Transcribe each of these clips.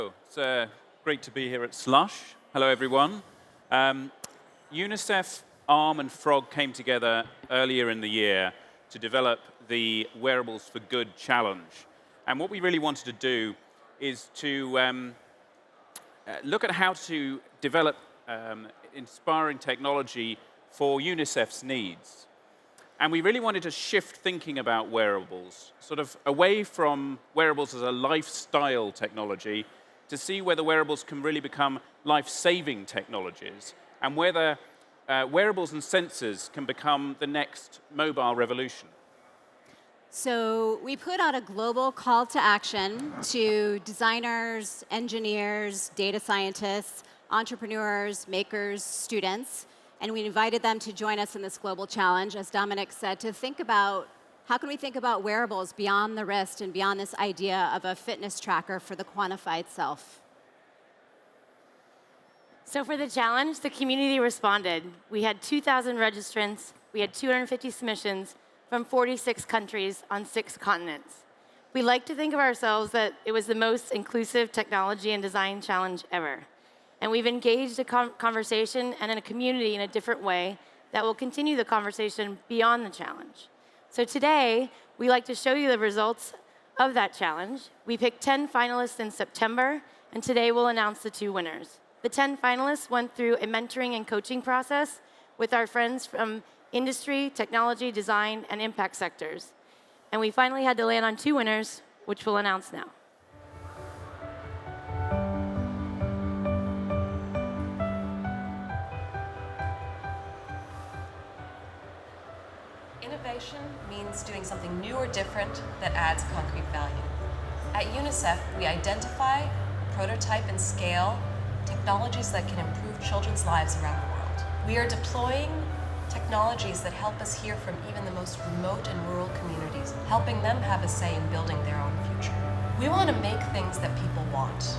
It's great to be here at Slush. Hello, everyone. UNICEF, ARM, and Frog came together earlier in the year to develop the Wearables for Good challenge. And what we really wanted to do is to look at how to develop inspiring technology for UNICEF's needs. And we really wanted to shift thinking about wearables, sort of away from wearables as a lifestyle technology to see whether wearables can really become life-saving technologies and whether wearables and sensors can become the next mobile revolution. So we put out a global call to action to designers, engineers, data scientists, entrepreneurs, makers, students, and we invited them to join us in this global challenge, as Dominic said, to think about how can we think about wearables beyond the wrist and beyond this idea of a fitness tracker for the quantified self. So for the challenge, the community responded. We had 2,000 registrants, we had 250 submissions from 46 countries on 6 continents. We like to think of ourselves that it was the most inclusive technology and design challenge ever. And we've engaged a conversation and in a community in a different way that will continue the conversation beyond the challenge. So today, we like to show you the results of that challenge. We picked 10 finalists in September, and today we'll announce the 2 winners. The 10 finalists went through a mentoring and coaching process with our friends from industry, technology, design, and impact sectors. And we finally had to land on 2 winners, which we'll announce now. Innovation means doing something new or different that adds concrete value. At UNICEF, we identify, prototype, and scale technologies that can improve children's lives around the world. We are deploying technologies that help us hear from even the most remote and rural communities, helping them have a say in building their own future. We want to make things that people want.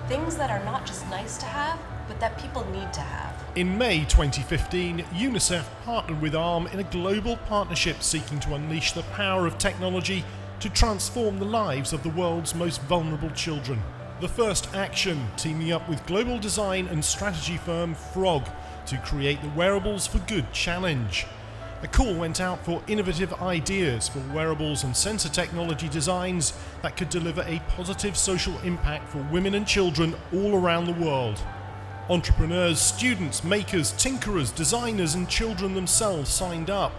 Things that are not just nice to have, but that people need to have. In May 2015, UNICEF partnered with ARM in a global partnership seeking to unleash the power of technology to transform the lives of the world's most vulnerable children. The first action, teaming up with global design and strategy firm Frog to create the Wearables for Good challenge. A call went out for innovative ideas for wearables and sensor technology designs that could deliver a positive social impact for women and children all around the world. Entrepreneurs, students, makers, tinkerers, designers, and children themselves signed up.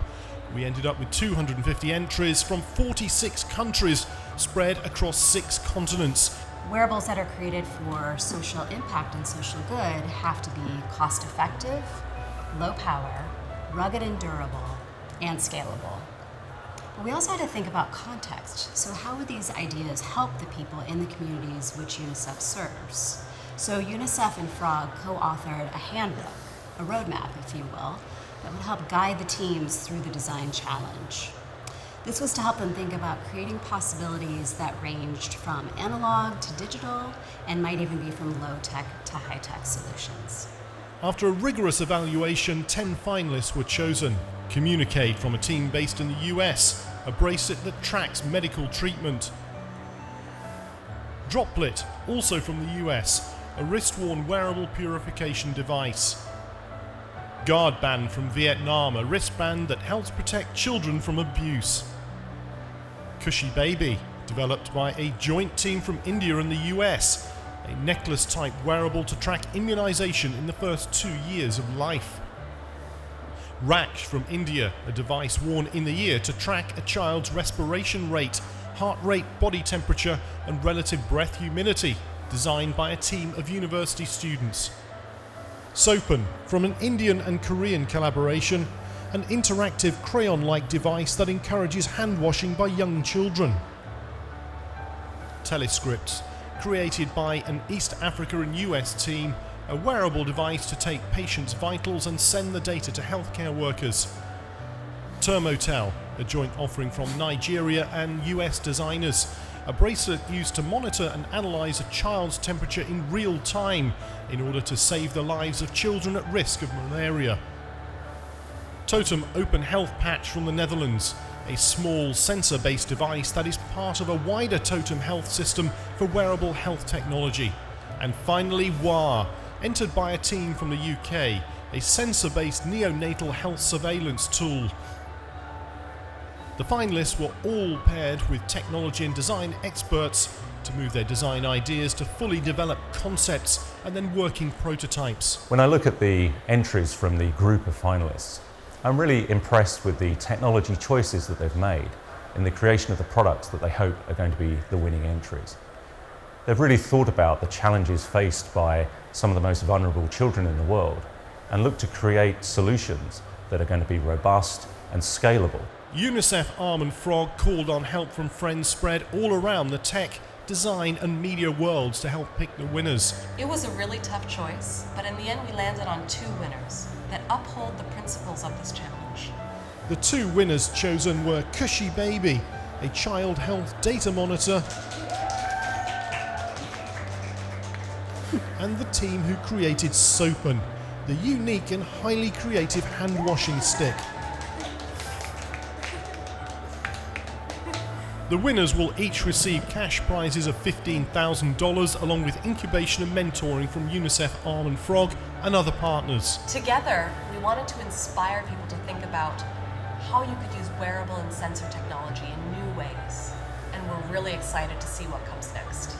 We ended up with 250 entries from 46 countries spread across 6 continents. Wearables that are created for social impact and social good have to be cost-effective, low power, rugged and durable, and scalable. But we also had to think about context. So how would these ideas help the people in the communities which UNICEF serves? So UNICEF and Frog co-authored a handbook, a roadmap, if you will, that would help guide the teams through the design challenge. This was to help them think about creating possibilities that ranged from analog to digital and might even be from low-tech to high-tech solutions. After a rigorous evaluation, 10 finalists were chosen. Communicate from a team based in the US, a bracelet that tracks medical treatment. Droplet, also from the US, a wrist-worn wearable purification device. Guardband from Vietnam, a wristband that helps protect children from abuse. Cushy Baby, developed by a joint team from India and the US, a necklace-type wearable to track immunization in the first 2 years of life. Raksh from India, a device worn in the ear to track a child's respiration rate, heart rate, body temperature, and relative breath humidity, designed by a team of university students. Sopan, from an Indian and Korean collaboration, an interactive crayon-like device that encourages hand washing by young children. Telescripts, created by an East Africa and US team, a wearable device to take patients' vitals and send the data to healthcare workers. Thermotel, a joint offering from Nigeria and US designers, a bracelet used to monitor and analyze a child's temperature in real time in order to save the lives of children at risk of malaria. Totem Open Health Patch from the Netherlands, a small sensor-based device that is part of a wider totem health system for wearable health technology. And finally, WAR, entered by a team from the UK, a sensor-based neonatal health surveillance tool. The finalists were all paired with technology and design experts to move their design ideas to fully developed concepts and then working prototypes. When I look at the entries from the group of finalists, I'm really impressed with the technology choices that they've made in the creation of the products that they hope are going to be the winning entries. They've really thought about the challenges faced by some of the most vulnerable children in the world and looked to create solutions that are going to be robust and scalable. UNICEF Arm and Frog called on help from friends spread all around the tech, design and media worlds to help pick the winners. It was a really tough choice, but in the end we landed on 2 winners that uphold the principles of this challenge. The 2 winners chosen were Cushy Baby, a child health data monitor, and the team who created Soap'n, the unique and highly creative hand washing stick. The winners will each receive cash prizes of $15,000 along with incubation and mentoring from UNICEF Arm and Frog and other partners. Together, we wanted to inspire people to think about how you could use wearable and sensor technology in new ways. And we're really excited to see what comes next.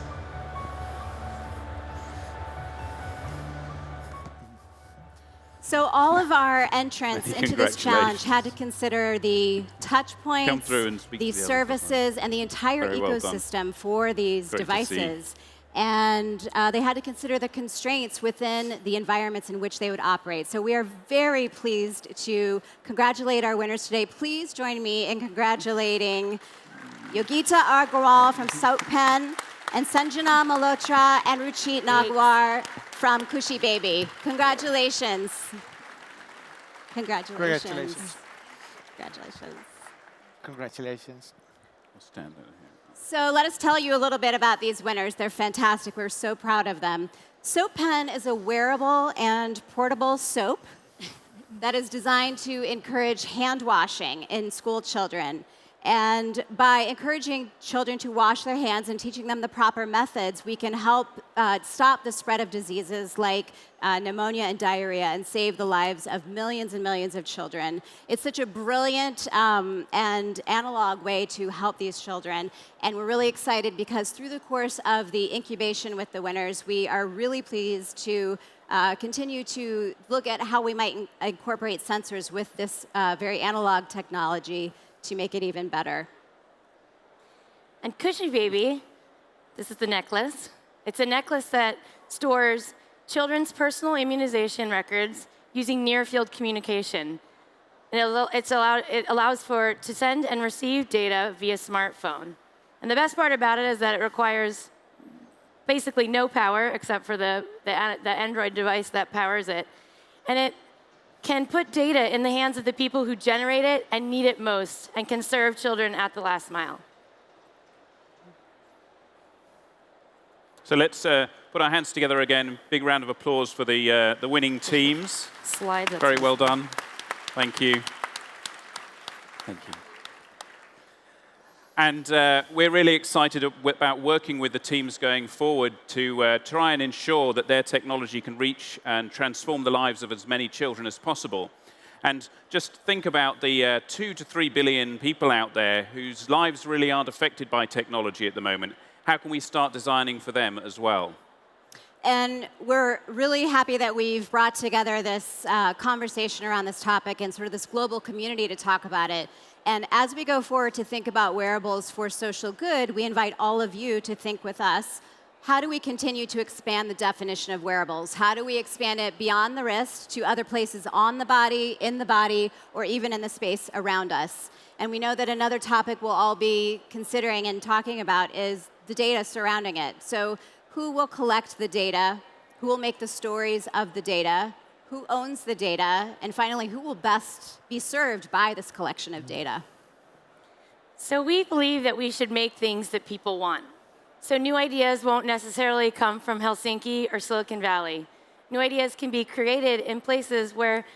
So all of our entrants into this challenge Congratulations. had to consider the touch Come points, through and speak the to the others. services, and the entire Very well done. ecosystem for these Great to see. devices. And they had to consider the constraints within the environments in which they would operate. So we are very pleased to congratulate our winners today. Please join me in congratulating Yogita Agarwal from Soap'n, and Sanjana Malhotra and Ruchit Nagwar from Cushy Baby. Congratulations. Congratulations. Congratulations. Congratulations. Congratulations. We'll stand over here. So let us tell you a little bit about these winners. They're fantastic. We're so proud of them. Soap'n is a wearable and portable soap that is designed to encourage hand washing in school children. And by encouraging children to wash their hands and teaching them the proper methods, we can help stop the spread of diseases like pneumonia and diarrhea and save the lives of millions and millions of children. It's such a brilliant and analog way to help these children. And we're really excited because through the course of the incubation with the winners, we are really pleased to continue to look at how we might incorporate sensors with this very analog technology to make it even better. And Cushy Baby, this is the necklace. It's a necklace that stores children's personal immunization records using near-field communication. And it allows to send and receive data via smartphone. And the best part about it is that it requires basically no power except for the Android device that powers it. And it can put data in the hands of the people who generate it and need it most and can serve children at the last mile. So let's put our hands together again. Big round of applause for the winning teams. Slides up. Very well done. Thank you. Thank you. And we're really excited about working with the teams going forward to try and ensure that their technology can reach and transform the lives of as many children as possible. And just think about the 2 to 3 billion people out there whose lives really aren't affected by technology at the moment. How can we start designing for them as well? And we're really happy that we've brought together this conversation around this topic and sort of this global community to talk about it. And as we go forward to think about wearables for social good, we invite all of you to think with us, how do we continue to expand the definition of wearables? How do we expand it beyond the wrist to other places on the body, in the body, or even in the space around us? And we know that another topic we'll all be considering and talking about is the data surrounding it. So who will collect the data? Who will make the stories of the data? Who owns the data? And finally, who will best be served by this collection of data? So we believe that we should make things that people want. So new ideas won't necessarily come from Helsinki or Silicon Valley. New ideas can be created in places where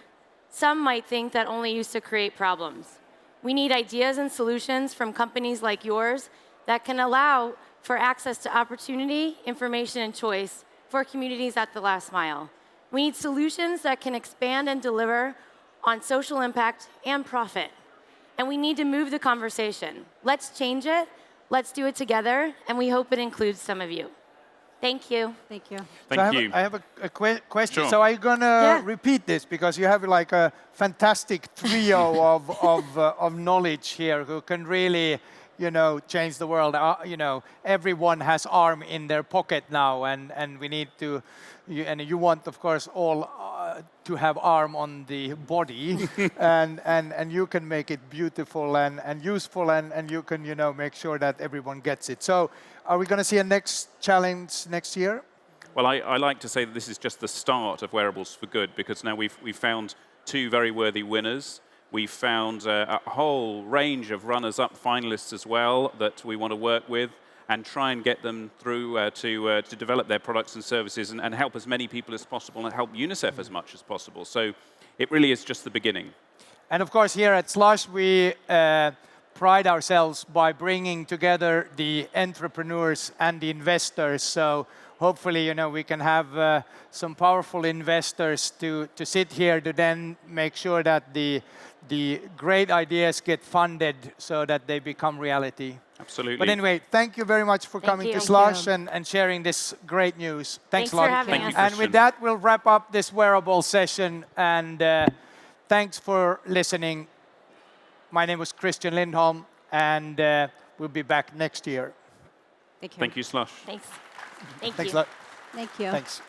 some might think that only used to create problems. We need ideas and solutions from companies like yours that can allow for access to opportunity, information, and choice for communities at the last mile. We need solutions that can expand and deliver on social impact and profit. And we need to move the conversation. Let's change it, let's do it together, and we hope it includes some of you. Thank you. Thank you. Thank you. I have a question. Sure. So are you going to repeat this? Because you have like a fantastic trio of knowledge here who can really, change the world. Everyone has ARM in their pocket now, and we need to, and you want, of course, all to have ARM on the body, and you can make it beautiful and useful, and you can, make sure that everyone gets it. So are we going to see a next challenge next year? Well, I like to say that this is just the start of Wearables for Good, because now we've found 2 very worthy winners. We've found a whole range of runners-up finalists as well that we want to work with and try and get them through to develop their products and services and help as many people as possible and help UNICEF as much as possible. So it really is just the beginning. And of course, here at Slush, we pride ourselves by bringing together the entrepreneurs and the investors. So hopefully, we can have some powerful investors to sit here to then make sure that the great ideas get funded so that they become reality. Absolutely. But anyway, thank you very much for coming to Slush and sharing this great news. Thanks a lot. For having us. And with that, we'll wrap up this wearable session. And thanks for listening. My name was Christian Lindholm, and we'll be back next year. Thank you. Thank you, Slush. Thanks. Thank Thanks you. a lot. Thank you. Thanks.